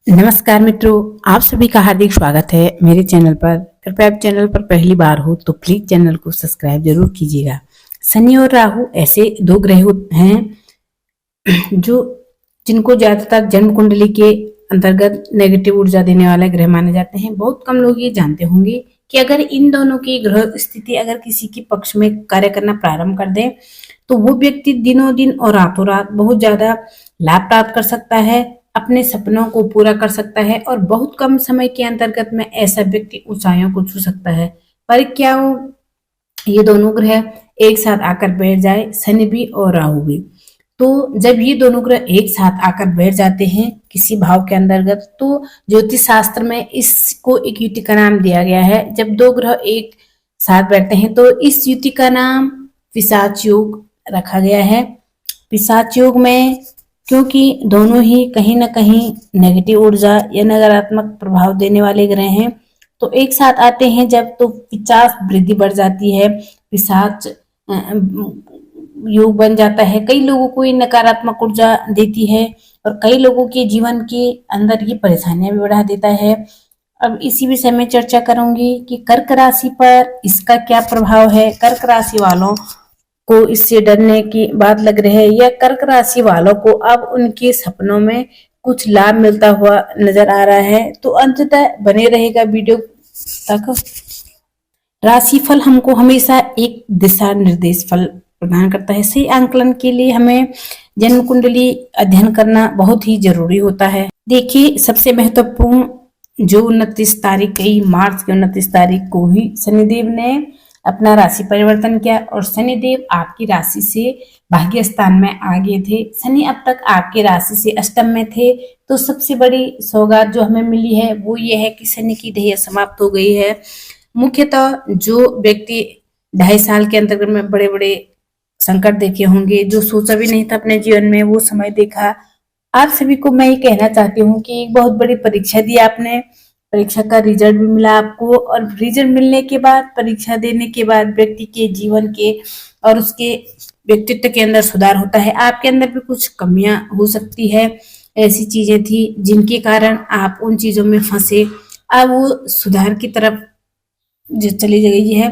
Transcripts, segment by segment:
नमस्कार मित्रों, आप सभी का हार्दिक स्वागत है मेरे चैनल पर। कृपया आप चैनल पर पहली बार हो तो प्लीज चैनल को सब्सक्राइब जरूर कीजिएगा। शनि और राहु ऐसे दो ग्रह हैं जो जिनको ज्यादातर जन्म कुंडली के अंतर्गत नेगेटिव ऊर्जा देने वाले ग्रह माने जाते हैं। बहुत कम लोग ये जानते होंगे कि अगर इन दोनों की ग्रह स्थिति अगर किसी के पक्ष में कार्य करना प्रारंभ कर दे तो वो व्यक्ति दिनों दिन और रातों रात बहुत ज्यादा लाभ प्राप्त कर सकता है, अपने सपनों को पूरा कर सकता है और बहुत कम समय के अंतर्गत में ऐसा व्यक्ति ऊंचाइयों को छू सकता है। पर क्या हो, ये दोनों ग्रह एक साथ आकर बैठ जाए, शनि भी और राहु भी, तो जब ये दोनों ग्रह एक साथ आकर बैठ जाते हैं किसी भाव के अंतर्गत तो ज्योतिष शास्त्र में इसको एक युति का नाम दिया गया है। जब दो ग्रह एक साथ बैठते हैं तो इस युति का नाम पिशाच योग रखा गया है। पिशाच योग में क्योंकि दोनों ही कहीं ना कहीं नेगेटिव ऊर्जा या नकारात्मक प्रभाव देने वाले ग्रह हैं, तो एक साथ आते हैं जब तो पिशाच वृद्धि बढ़ जाती है, पिशाच योग बन जाता है। कई लोगों को ये नकारात्मक ऊर्जा देती है और कई लोगों के जीवन के अंदर ये परेशानियां भी बढ़ा देता है। अब इसी विषय में चर्चा करूंगी कि कर्क राशि पर इसका क्या प्रभाव है। कर्क राशि वालों को इससे डरने की बात लग रही है या कर्क राशि वालों को अब उनके सपनों में कुछ लाभ मिलता हुआ नजर आ रहा है, तो अंततः बने रहेगा वीडियो तक। राशिफल हमको हमेशा एक दिशा निर्देश फल प्रदान करता है। सही आंकलन के लिए हमें जन्म कुंडली अध्ययन करना बहुत ही जरूरी होता है। देखिए, सबसे महत्वपूर्ण जो 29 तारीख मार्च की 29 तारीख को ही शनिदेव ने अपना राशि परिवर्तन किया और शनिदेव आपकी राशि से भाग्य स्थान में आ गए थे। शनि अब तक आपकी राशि से अष्टम में थे, तो सबसे बड़ी सौगात जो हमें मिली है वो ये है कि शनि की ढैया समाप्त हो गई है। मुख्यतः जो व्यक्ति 2.5 साल के अंतर्गत में बड़े बड़े संकट देखे होंगे, जो सोचा भी नहीं था अपने जीवन में वो समय देखा, आप सभी को मैं ये कहना चाहती हूँ कि एक बहुत बड़ी परीक्षा दी आपने, परीक्षा का रिजल्ट भी मिला आपको और रिजल्ट मिलने के बाद, परीक्षा देने के बाद व्यक्ति के जीवन के और उसके व्यक्तित्व के अंदर सुधार होता है। आपके अंदर भी कुछ कमियां हो सकती है, ऐसी चीजें थी जिनके कारण आप उन चीजों में फंसे, अब वो सुधार की तरफ चली गई है।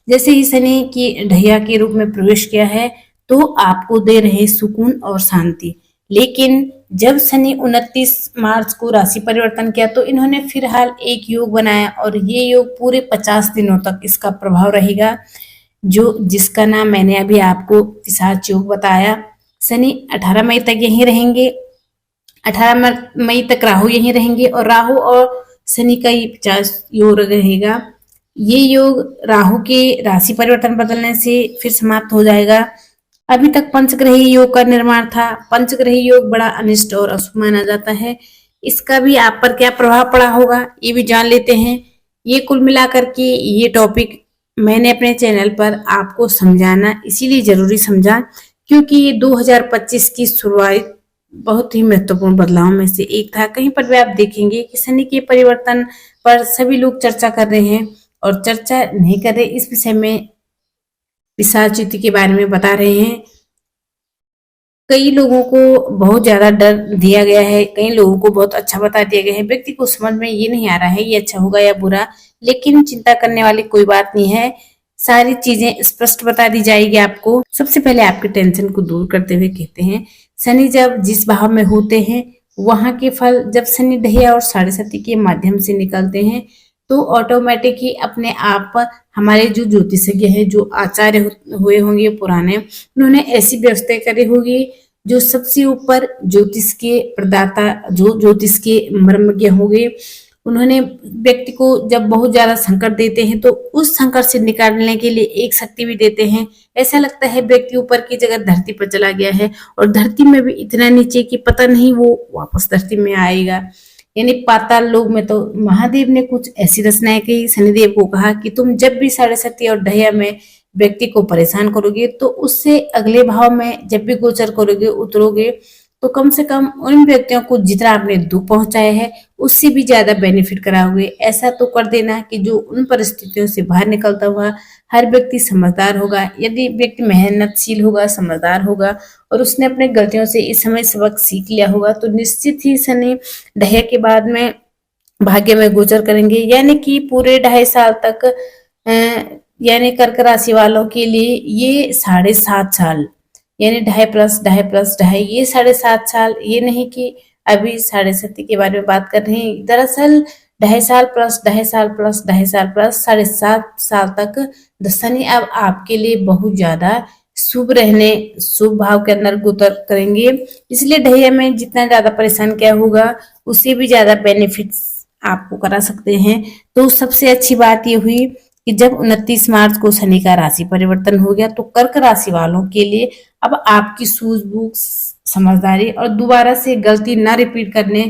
जैसे ही शनि की ढैया के रूप में प्रवेश किया है तो आपको दे रहे सुकून और शांति, लेकिन जब शनि 29 मार्च को राशि परिवर्तन किया तो इन्होंने फिलहाल एक योग बनाया और ये योग पूरे 50 दिनों तक इसका प्रभाव रहेगा, जो जिसका नाम मैंने अभी आपको पिशाच योग बताया। शनि 18 मई तक यहीं रहेंगे, 18 मई तक राहु यहीं रहेंगे और राहु और शनि का ही 50 योग रहेगा। ये योग राहु के राशि परिवर्तन बदलने से फिर समाप्त हो जाएगा। अभी तक पंचग्रही योग का निर्माण था। पंचग्रही योग बड़ा अनिष्ट और अशुभ माना जाता है, इसका भी आप पर क्या प्रभाव पड़ा होगा ये भी जान लेते हैं। ये कुल मिलाकर के ये टॉपिक मैंने अपने चैनल पर आपको समझाना इसीलिए जरूरी समझा क्योंकि ये 2025 की शुरुआत बहुत ही महत्वपूर्ण बदलाव में से एक था। कहीं पर भी आप देखेंगे कि शनि के परिवर्तन पर सभी लोग चर्चा कर रहे हैं और चर्चा नहीं कर रहे इस विषय में पिशाच युति के बारे में बता रहे हैं। कई लोगों को बहुत ज्यादा डर दिया गया है, कई लोगों को बहुत अच्छा बता दिया गया है। व्यक्ति को समझ में ये नहीं आ रहा है ये अच्छा होगा या बुरा, लेकिन चिंता करने वाली कोई बात नहीं है, सारी चीजें स्पष्ट बता दी जाएगी आपको। सबसे पहले आपके टेंशन को दूर करते हुए कहते हैं, शनि जब जिस भाव में होते हैं वहां के फल जब शनि ढैया और साढ़े सती के माध्यम से निकलते हैं तो ऑटोमेटिक ही अपने आप हमारे जो ज्योतिषज्ञ है, जो आचार्य हुए होंगे पुराने, उन्होंने ऐसी व्यवस्था करी होगी जो सबसे ऊपर ज्योतिष के प्रदाता, जो ज्योतिष के मर्मज्ञ होंगे, उन्होंने व्यक्ति को जब बहुत ज्यादा संकट देते हैं तो उस संकट से निकालने के लिए एक शक्ति भी देते हैं। ऐसा लगता है व्यक्ति ऊपर की जगह धरती पर चला गया है और धरती में भी इतना नीचे कि पता नहीं वो वापस धरती में आएगा, यानी पाताल लोक में। तो महादेव ने कुछ ऐसी रचनाएं की, शनिदेव को कहा कि तुम जब भी साढ़े सती और ढैया में व्यक्ति को परेशान करोगे तो उससे अगले भाव में जब भी गोचर करोगे, उतरोगे, तो कम से कम उन व्यक्तियों को जितना आपने दुख पहुंचाया है उससे भी ज्यादा बेनिफिट कराओगे। ऐसा तो कर देना कि जो उन परिस्थितियों से बाहर निकलता हुआ हर व्यक्ति समझदार होगा। यदि व्यक्ति मेहनतशील होगा, समझदार होगा और उसने अपने गलतियों से इस समय सबक सीख लिया होगा, तो निश्चित ही शनि ढह के बाद में भाग्य में गोचर करेंगे। यानी कि पूरे 2.5 साल तक यानी कर्क राशि वालों के लिए ये 7.5 साल, यानी 2.5 प्लस 2.5 प्लस 2.5, ये 7.5 साल। ये नहीं कि अभी 7.5 के बारे में बात कर रहे हैं। दरअसल 2.5 साल प्लस 2.5 साल प्लस 2.5 साल प्लस 7.5 साल तक शनि अब आपके लिए बहुत ज्यादा शुभ रहने, शुभ भाव के अंदर गोचर करेंगे। इसलिए ढैया में जितना ज्यादा परेशान क्या होगा, उससे भी ज्यादा बेनिफिट्स आपको करा सकते हैं। तो सबसे अच्छी बात ये हुई कि जब 29 मार्च को शनि का राशि परिवर्तन हो गया, तो कर्क राशि वालों के लिए अब आपकी सूझबूझ, समझदारी और दोबारा से गलती ना रिपीट करने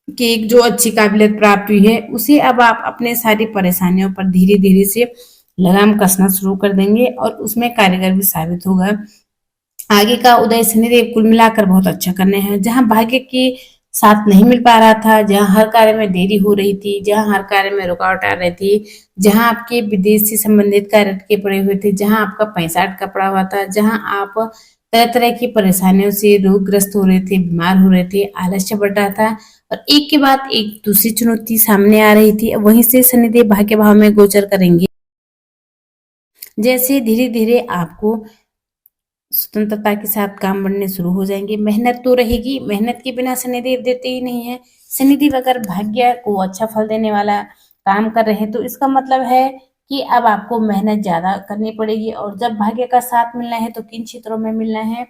की एक जो अच्छी काबिलियत प्राप्त हुई है, उसे अब आप अपने सारी परेशानियों पर धीरे धीरे से लगाम कसना शुरू कर देंगे और उसमें कारगर भी साबित होगा। आगे का उदय शनिदेव कुल मिलाकर बहुत अच्छा करने हैं। जहां भाग्य के साथ नहीं मिल पा रहा था, जहां हर कार्य में देरी हो रही थी, जहां हर कार्य में रुकावट आ रही थी, जहां आपके विदेश से संबंधित कार्य अटके पड़े हुए थे, जहां आपका पैसा अटका पड़ा हुआ था, जहां आप तरह तरह की परेशानियों से रोगग्रस्त हो रहे थे, बीमार हो रहे थे, आलस्य बढ़ रहा था और एक के बाद एक दूसरी चुनौती सामने आ रही थी, वहीं से शनिदेव भाग्य भाव में गोचर करेंगे। जैसे धीरे धीरे आपको स्वतंत्रता के साथ काम बढ़ने शुरू हो जाएंगे। मेहनत तो रहेगी, मेहनत के बिना शनिदेव देते ही नहीं है। शनिदेव अगर भाग्य को अच्छा फल देने वाला काम कर रहे हैं, तो इसका मतलब है कि अब आपको मेहनत ज्यादा करनी पड़ेगी। और जब भाग्य का साथ मिलना है तो किन क्षेत्रों में मिलना है,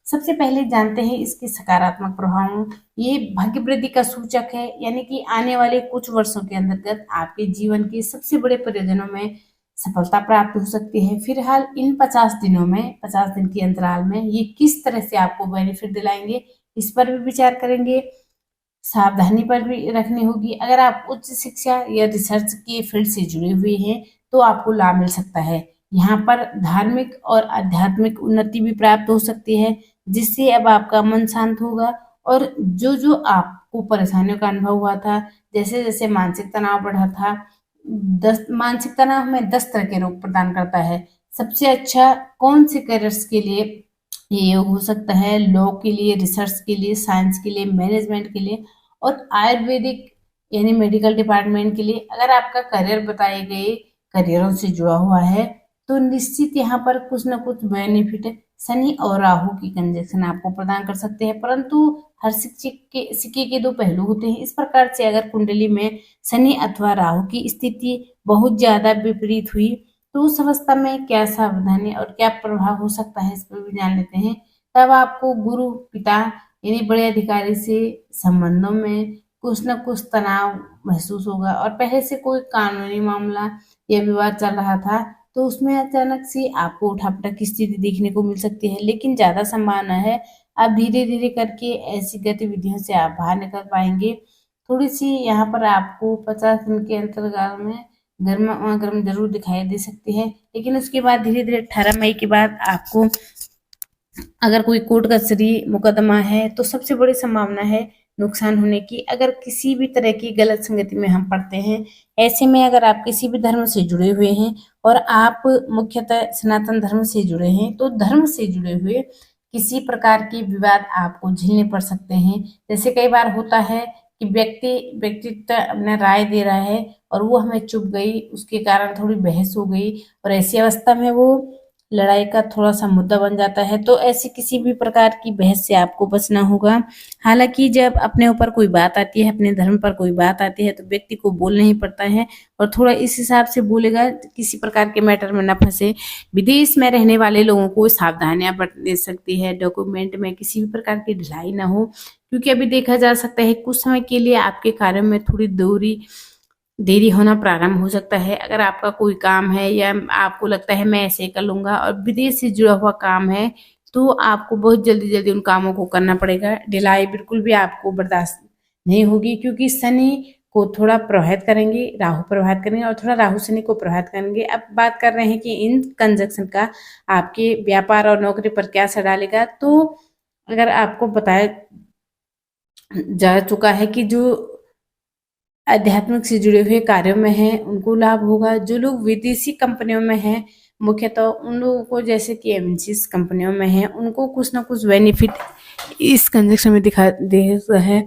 सबसे पहले जानते हैं इसके सकारात्मक प्रभाव। ये भाग्य वृद्धि का सूचक है, यानी कि आने वाले कुछ वर्षों के अंतर्गत आपके जीवन के सबसे बड़े प्रयोजनों में सफलता प्राप्त हो सकती है। फिलहाल इन 50 दिनों में, 50 दिन के अंतराल में ये किस तरह से आपको बेनिफिट दिलाएंगे, इस पर भी विचार करेंगे। सावधानी पर भी रखनी होगी। अगर आप उच्च शिक्षा या रिसर्च के फील्ड से जुड़े हुए हैं, तो आपको लाभ मिल सकता है। यहाँ पर धार्मिक और आध्यात्मिक उन्नति भी प्राप्त हो सकती है, जिससे अब आपका मन शांत होगा और जो जो आपको परेशानियों का अनुभव हुआ था, जैसे जैसे मानसिक तनाव बढ़ा था, 10 मानसिक तनाव में 10 तरह के रोग प्रदान करता है। सबसे अच्छा कौन से करियर्स के लिए ये योग हो सकता है? लॉ के लिए, रिसर्च के लिए, साइंस के लिए, मैनेजमेंट के लिए और आयुर्वेदिक यानी मेडिकल डिपार्टमेंट के लिए। अगर आपका करियर बताए गए करियरों से जुड़ा हुआ है, तो निश्चित यहाँ पर कुछ न कुछ बेनिफिट शनि और राहु की कंजक्शन आपको प्रदान कर सकते हैं। परंतु हर सिक्के के दो पहलू होते हैं। इस प्रकार से अगर कुंडली में शनि अथवा राहु की स्थिति बहुत ज्यादा विपरीत हुई, तो उस अवस्था में क्या सावधानी और क्या प्रभाव हो सकता है, इस पर भी जान लेते हैं। तब आपको गुरु, पिता यानी बड़े अधिकारी से संबंधों में कुछ न कुछ तनाव महसूस होगा और पहले से कोई कानूनी मामला या विवाद चल रहा था, तो उसमें अचानक से आपको उठापटक की स्थिति देखने को मिल सकती है। लेकिन ज्यादा संभावना है आप धीरे धीरे करके ऐसी गतिविधियों से आप बाहर निकल पाएंगे। थोड़ी सी यहाँ पर आपको 50 दिन के अंतर्गत में गर्मा गर्म जरूर दिखाई दे सकती है, लेकिन उसके बाद धीरे धीरे 18 मई के बाद आपको अगर कोई कोर्ट कचहरी मुकदमा है, तो सबसे बड़ी संभावना है नुकसान होने की। अगर किसी भी तरह की गलत संगति में हम पड़ते हैं, ऐसे में अगर आप किसी भी धर्म से जुड़े हुए हैं और आप मुख्यतः सनातन धर्म से जुड़े हैं, तो धर्म से जुड़े हुए किसी प्रकार के विवाद आपको झेलने पड़ सकते हैं। जैसे कई बार होता है कि व्यक्तित्व अपना राय दे रहा है और वो हमें चुप गई, उसके कारण थोड़ी बहस हो गई और ऐसी अवस्था में वो लड़ाई का थोड़ा सा मुद्दा बन जाता है। तो ऐसी किसी भी प्रकार की बहस से आपको बचना होगा। हालांकि जब अपने ऊपर कोई बात आती है, अपने धर्म पर कोई बात आती है, तो व्यक्ति को बोलना ही पड़ता है और थोड़ा इस हिसाब से बोलेगा किसी प्रकार के मैटर में न फंसे। विदेश में रहने वाले लोगों को सावधानियां बरत दे सकती है, डॉक्यूमेंट में किसी भी प्रकार की ढिलाई ना हो, क्योंकि अभी देखा जा सकता है कुछ समय के लिए आपके कार्यों में थोड़ी देरी होना प्रारंभ हो सकता है। अगर आपका कोई काम है या आपको लगता है मैं ऐसे कर लूंगा और विदेश से जुड़ा हुआ काम है, तो आपको बहुत जल्दी जल्दी उन कामों को करना पड़ेगा। ढिलाई बिल्कुल भी आपको बर्दाश्त नहीं होगी, क्योंकि शनि को थोड़ा प्रभावित करेंगे, राहु प्रभावित करेंगे और थोड़ा राहु शनि को प्रभावित करेंगे। अब बात कर रहे हैं कि इन कंजक्शन का आपके व्यापार और नौकरी पर क्या असर डालेगा। तो अगर आपको बताया जा चुका है कि जो आध्यात्मिक से जुड़े हुए कार्यों में हैं उनको लाभ होगा। जो लोग विदेशी कंपनियों में हैं मुख्यतः उन लोगों को, जैसे कि एमएनसीज कंपनियों में हैं, उनको कुछ ना कुछ बेनिफिट इस कंजक्शन में दिखा दे रहा है।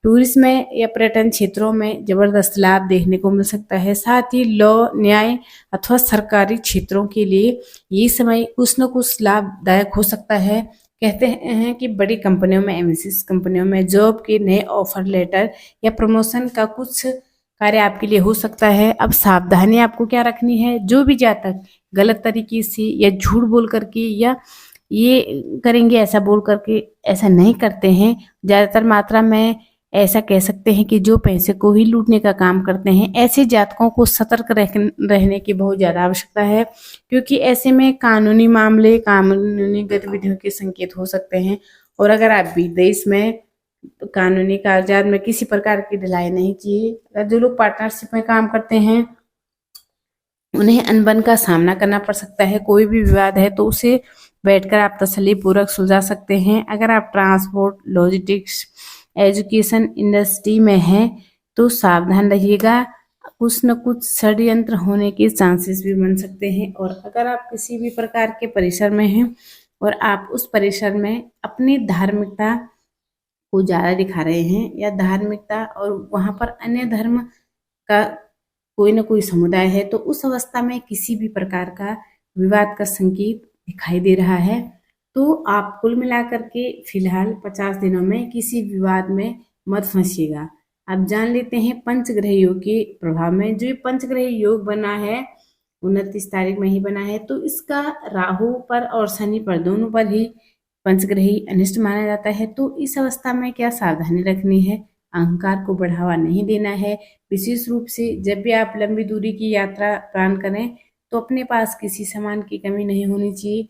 टूरिज्म में या पर्यटन क्षेत्रों में जबरदस्त लाभ देखने को मिल सकता है। साथ ही लॉ, न्याय अथवा सरकारी क्षेत्रों के लिए ये समय कुछ न कुछ लाभदायक हो सकता है। कहते हैं कि बड़ी कंपनियों में, एमएनसीज कंपनियों में जॉब के नए ऑफर लेटर या प्रमोशन का कुछ कार्य आपके लिए हो सकता है। अब सावधानी आपको क्या रखनी है, जो भी जातक गलत तरीके से या झूठ बोल करके या ये करेंगे ऐसा बोल करके ऐसा नहीं करते हैं, ज़्यादातर मात्रा में ऐसा कह सकते हैं कि जो पैसे को ही लूटने का काम करते हैं, ऐसे जातकों को सतर्क रहने की बहुत ज़्यादा आवश्यकता है, क्योंकि ऐसे में कानूनी मामले, कानूनी गतिविधियों के संकेत हो सकते हैं। और अगर आप विदेश में कानूनी कागजात में किसी प्रकार की ढिलाई नहीं चाहिए। जो लोग पार्टनरशिप में काम करते हैं उन्हें अनबन का सामना करना पड़ सकता है। कोई भी विवाद है तो उसे बैठकर आप तसल्ली पूर्वक सुलझा सकते हैं। अगर आप ट्रांसपोर्ट, लॉजिस्टिक्स, एजुकेशन इंडस्ट्री में हैं तो सावधान रहिएगा, कुछ न कुछ षड्यंत्र होने के चांसेस भी बन सकते हैं। और अगर आप किसी भी प्रकार के परिसर में हैं और आप उस परिसर में अपनी धार्मिकता को ज़्यादा दिखा रहे हैं या धार्मिकता और वहाँ पर अन्य धर्म का कोई न कोई समुदाय है, तो उस अवस्था में किसी भी प्रकार का विवाद का संकेत दिखाई दे रहा है, तो आप कुल मिलाकर के फिलहाल 50 दिनों में किसी विवाद में मत फंसिएगा। अब जान लेते हैं पंचग्रह योग के प्रभाव में। जो ये पंचग्रह योग बना है 29 तारीख में ही बना है, तो इसका राहु पर और शनि पर दोनों पर ही पंचग्रही अनिष्ट माना जाता है। तो इस अवस्था में क्या सावधानी रखनी है, अहंकार को बढ़ावा नहीं देना है। विशेष रूप से जब भी आप लंबी दूरी की यात्रा प्लान करें तो अपने पास किसी सामान की कमी नहीं होनी चाहिए।